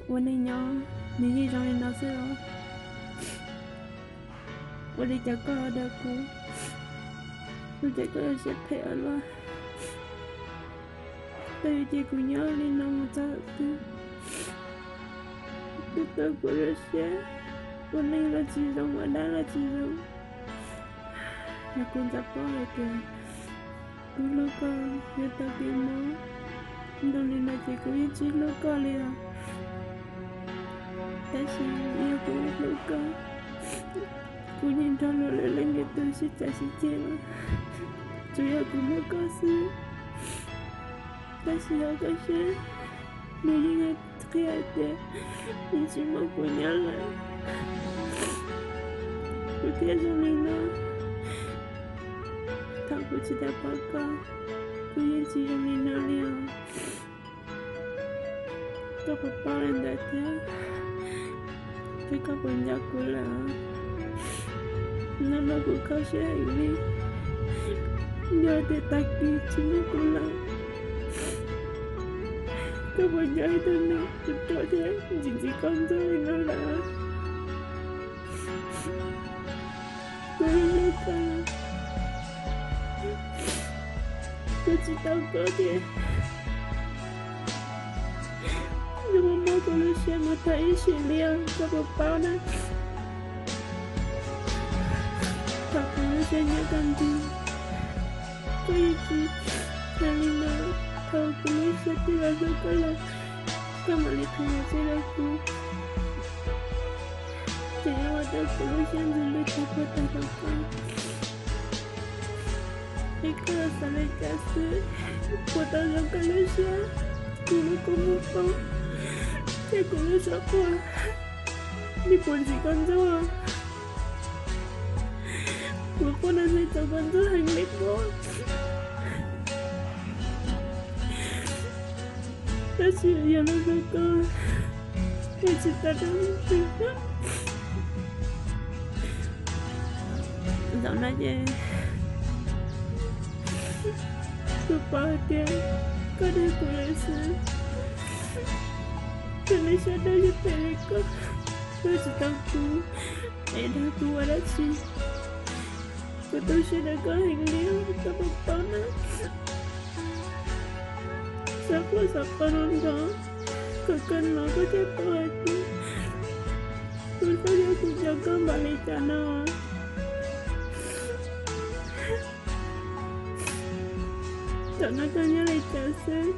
我那娘年纪长2岁了，我的家哥的哥，我家哥有些配了，对于这姑娘的那么早的，都得过这些，我领了几种，我拿了几种，也工作包了点，我老公也打给我，当年那这个也只老公了。但是也跟我老公，姑娘讨论了2个多是在时间了，主要跟我告诉，但是我告诉，女人很爱的，你是我姑娘了，我贴上你了，他不知道报告，姑娘只有你那里，都不包人的天。Mereka punya gula, nama aku kasih ini, dia ada taki cuma gula. Kau punya itu ni, betul dia, jijikan tu ini lah. Kau lupa, kau cerita kau dia. Nhưng mà cô lưu xem mà thấy chuyện liền cho bậc bao này thật là sẽ nhớ cần gì có ý chí là linh nào thầu cô lưu sẽ đi vào dấu có lời các mà lịch thường sẽ là cô chỉ là hoạt động cô lưu xem dừng lưu thật của ta thật con ý cơ là sẽ lấy cả sự của ta dấu cô lưu xem cô lưu có một phong Thế cũng như sợ cô đi buồn gì con dâu à của cô là dây cháu con dâu hành lệch bố ta chỉ hiểu là với cô thì chỉ ta đang tình hết dạo này về tôi bao tiền có đi của lấy sự Kami sadar je mereka sedang tu, dah tua dah sih. Betul saya dah hilang tak berpana. Siapa nonton, kakak aku jatuh hati. Terus aku jaga balik tanah. Tanah kanya lecah.